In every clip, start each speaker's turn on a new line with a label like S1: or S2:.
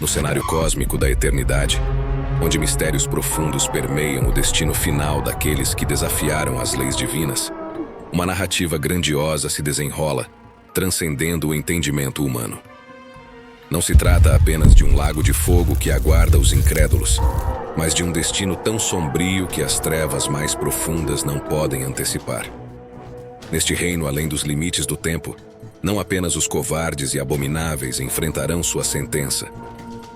S1: no cenário cósmico da eternidade, onde mistérios profundos permeiam o destino final daqueles que desafiaram as leis divinas, uma narrativa grandiosa se desenrola, transcendendo o entendimento humano. Não se trata apenas de um lago de fogo que aguarda os incrédulos, mas de um destino tão sombrio que as trevas mais profundas não podem antecipar. Neste reino além dos limites do tempo, não apenas os covardes e abomináveis enfrentarão sua sentença,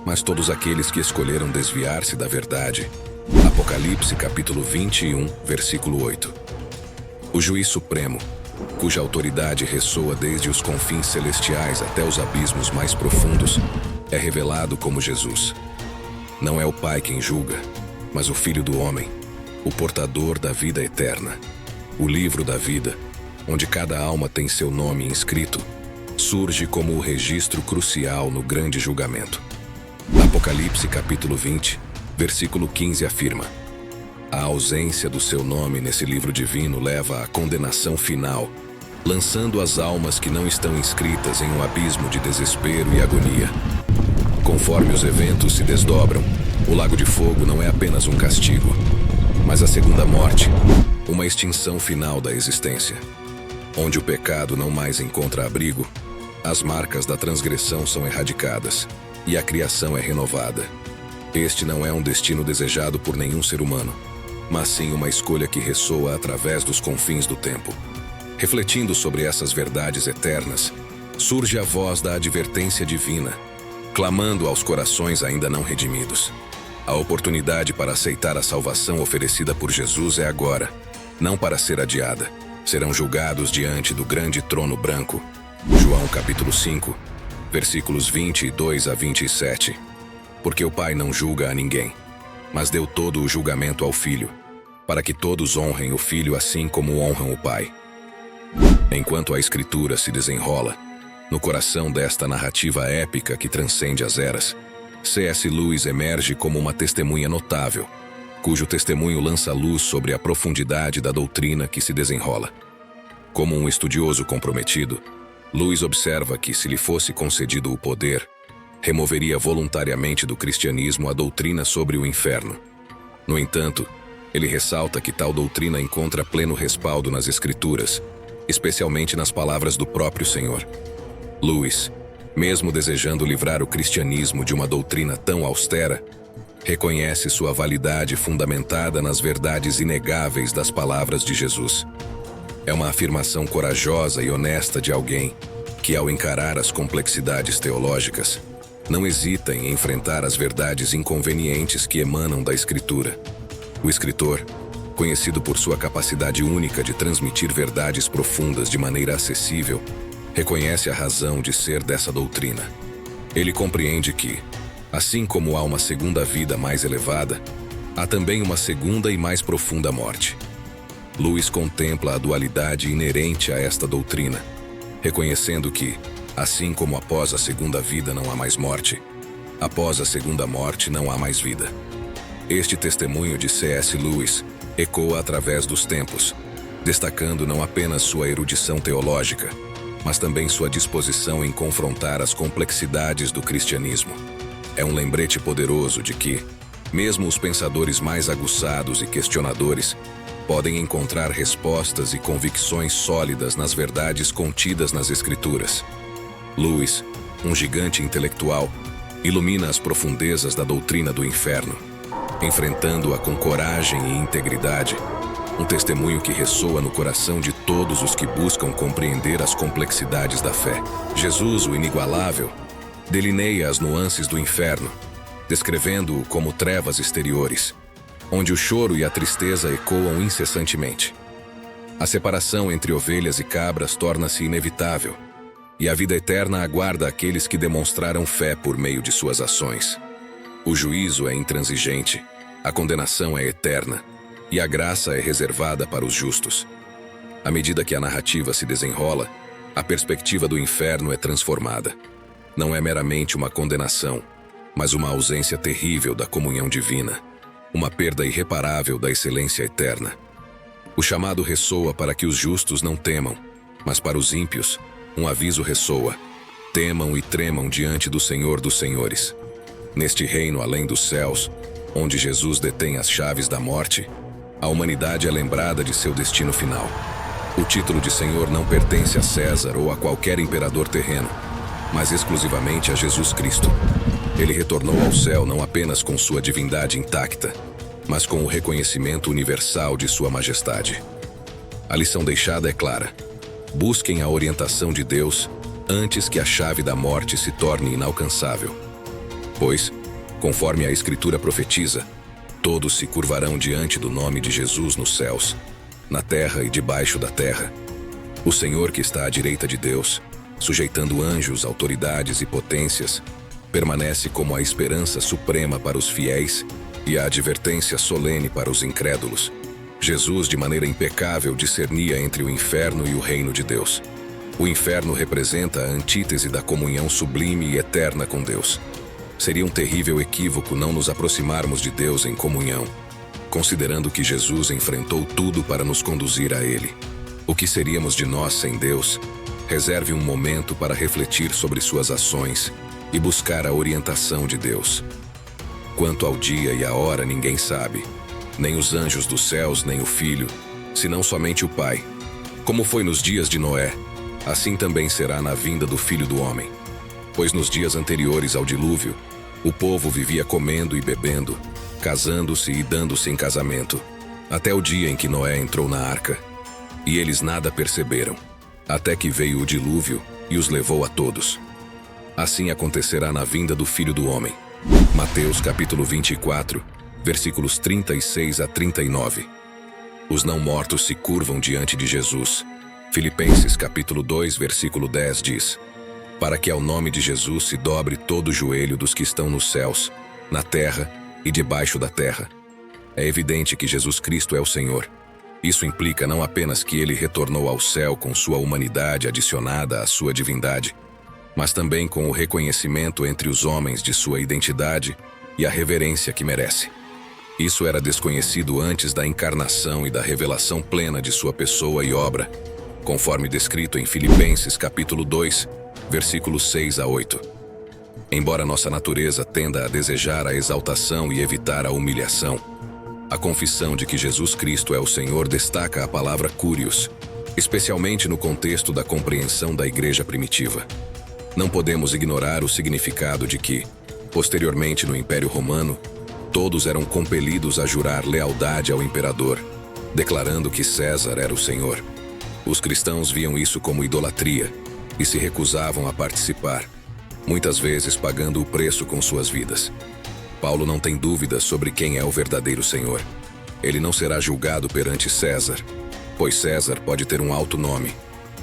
S1: mas todos aqueles que escolheram desviar-se da verdade. Apocalipse capítulo 21, versículo 8. O juiz supremo, cuja autoridade ressoa desde os confins celestiais até os abismos mais profundos, é revelado como Jesus. Não é o Pai quem julga, mas o Filho do Homem, o portador da vida eterna. O livro da vida, onde cada alma tem seu nome inscrito, surge como o registro crucial no grande julgamento. Apocalipse capítulo 20, versículo 15 afirma: a ausência do seu nome nesse livro divino leva à condenação final, lançando as almas que não estão inscritas em um abismo de desespero e agonia. Conforme os eventos se desdobram, o lago de fogo não é apenas um castigo, mas a segunda morte, uma extinção final da existência. Onde o pecado não mais encontra abrigo, as marcas da transgressão são erradicadas e a criação é renovada. Este não é um destino desejado por nenhum ser humano, mas sim uma escolha que ressoa através dos confins do tempo. Refletindo sobre essas verdades eternas, surge a voz da advertência divina, clamando aos corações ainda não redimidos. A oportunidade para aceitar a salvação oferecida por Jesus é agora, não para ser adiada. Serão julgados diante do grande trono branco. João capítulo 5, versículos 22 a 27. Porque o Pai não julga a ninguém, mas deu todo o julgamento ao Filho, para que todos honrem o Filho assim como honram o Pai. Enquanto a Escritura se desenrola, no coração desta narrativa épica que transcende as eras, C.S. Lewis emerge como uma testemunha notável, cujo testemunho lança luz sobre a profundidade da doutrina que se desenrola. Como um estudioso comprometido, Lewis observa que, se lhe fosse concedido o poder, removeria voluntariamente do cristianismo a doutrina sobre o inferno. No entanto, ele ressalta que tal doutrina encontra pleno respaldo nas Escrituras, especialmente nas palavras do próprio Senhor. Lewis, mesmo desejando livrar o cristianismo de uma doutrina tão austera, reconhece sua validade fundamentada nas verdades inegáveis das palavras de Jesus. É uma afirmação corajosa e honesta de alguém que, ao encarar as complexidades teológicas, não hesita em enfrentar as verdades inconvenientes que emanam da Escritura. O escritor, conhecido por sua capacidade única de transmitir verdades profundas de maneira acessível, reconhece a razão de ser dessa doutrina. Ele compreende que, assim como há uma segunda vida mais elevada, há também uma segunda e mais profunda morte. Lewis contempla a dualidade inerente a esta doutrina, reconhecendo que, assim como após a segunda vida não há mais morte, após a segunda morte não há mais vida. Este testemunho de C.S. Lewis ecoa através dos tempos, destacando não apenas sua erudição teológica, mas também sua disposição em confrontar as complexidades do cristianismo. É um lembrete poderoso de que, mesmo os pensadores mais aguçados e questionadores, podem encontrar respostas e convicções sólidas nas verdades contidas nas Escrituras. Lewis, um gigante intelectual, ilumina as profundezas da doutrina do inferno, enfrentando-a com coragem e integridade, um testemunho que ressoa no coração de todos os que buscam compreender as complexidades da fé. Jesus, o inigualável, delineia as nuances do inferno, descrevendo-o como trevas exteriores, onde o choro e a tristeza ecoam incessantemente. A separação entre ovelhas e cabras torna-se inevitável, e a vida eterna aguarda aqueles que demonstraram fé por meio de suas ações. O juízo é intransigente, a condenação é eterna, e a graça é reservada para os justos. À medida que a narrativa se desenrola, a perspectiva do inferno é transformada. Não é meramente uma condenação, mas uma ausência terrível da comunhão divina, uma perda irreparável da excelência eterna. O chamado ressoa para que os justos não temam, mas para os ímpios, um aviso ressoa: temam e tremam diante do Senhor dos Senhores. Neste reino além dos céus, onde Jesus detém as chaves da morte, a humanidade é lembrada de seu destino final. O título de Senhor não pertence a César ou a qualquer imperador terreno, mas exclusivamente a Jesus Cristo. Ele retornou ao céu não apenas com sua divindade intacta, mas com o reconhecimento universal de sua majestade. A lição deixada é clara: busquem a orientação de Deus antes que a chave da morte se torne inalcançável. Pois, conforme a Escritura profetiza, todos se curvarão diante do nome de Jesus nos céus, na terra e debaixo da terra. O Senhor que está à direita de Deus, sujeitando anjos, autoridades e potências, permanece como a esperança suprema para os fiéis e a advertência solene para os incrédulos. Jesus, de maneira impecável, discernia entre o inferno e o reino de Deus. O inferno representa a antítese da comunhão sublime e eterna com Deus. Seria um terrível equívoco não nos aproximarmos de Deus em comunhão, considerando que Jesus enfrentou tudo para nos conduzir a Ele. O que seríamos de nós sem Deus? Reserve um momento para refletir sobre suas ações e buscar a orientação de Deus. Quanto ao dia e a hora ninguém sabe, nem os anjos dos céus, nem o Filho, senão somente o Pai. Como foi nos dias de Noé, assim também será na vinda do Filho do Homem. Pois nos dias anteriores ao dilúvio, o povo vivia comendo e bebendo, casando-se e dando-se em casamento, até o dia em que Noé entrou na arca. E eles nada perceberam, até que veio o dilúvio e os levou a todos. Assim acontecerá na vinda do Filho do Homem. Mateus capítulo 24, versículos 36 a 39. Os não mortos se curvam diante de Jesus. Filipenses capítulo 2, versículo 10 diz: para que ao nome de Jesus se dobre todo o joelho dos que estão nos céus, na terra e debaixo da terra. É evidente que Jesus Cristo é o Senhor. Isso implica não apenas que ele retornou ao céu com sua humanidade adicionada à sua divindade, mas também com o reconhecimento entre os homens de sua identidade e a reverência que merece. Isso era desconhecido antes da encarnação e da revelação plena de sua pessoa e obra, conforme descrito em Filipenses capítulo 2, versículos 6 a 8. Embora nossa natureza tenda a desejar a exaltação e evitar a humilhação, a confissão de que Jesus Cristo é o Senhor destaca a palavra Kyrios, especialmente no contexto da compreensão da igreja primitiva. Não podemos ignorar o significado de que, posteriormente no Império Romano, todos eram compelidos a jurar lealdade ao imperador, declarando que César era o Senhor. Os cristãos viam isso como idolatria e se recusavam a participar, muitas vezes pagando o preço com suas vidas. Paulo não tem dúvidas sobre quem é o verdadeiro Senhor. Ele não será julgado perante César, pois César pode ter um alto nome,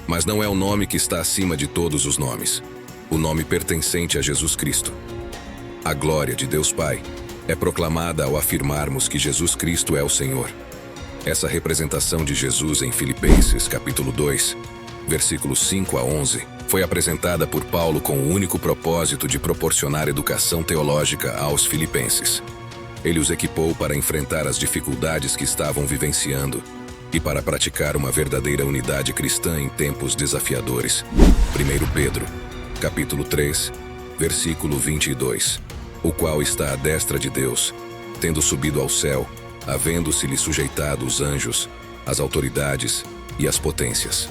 S1: mas não é o nome que está acima de todos os nomes, o nome pertencente a Jesus Cristo. A glória de Deus Pai é proclamada ao afirmarmos que Jesus Cristo é o Senhor. Essa representação de Jesus em Filipenses capítulo 2, versículos 5 a 11, foi apresentada por Paulo com o único propósito de proporcionar educação teológica aos filipenses. Ele os equipou para enfrentar as dificuldades que estavam vivenciando e para praticar uma verdadeira unidade cristã em tempos desafiadores. 1 Pedro, capítulo 3, versículo 22, o qual está à destra de Deus, tendo subido ao céu, havendo-se-lhe sujeitado os anjos, as autoridades e as potências.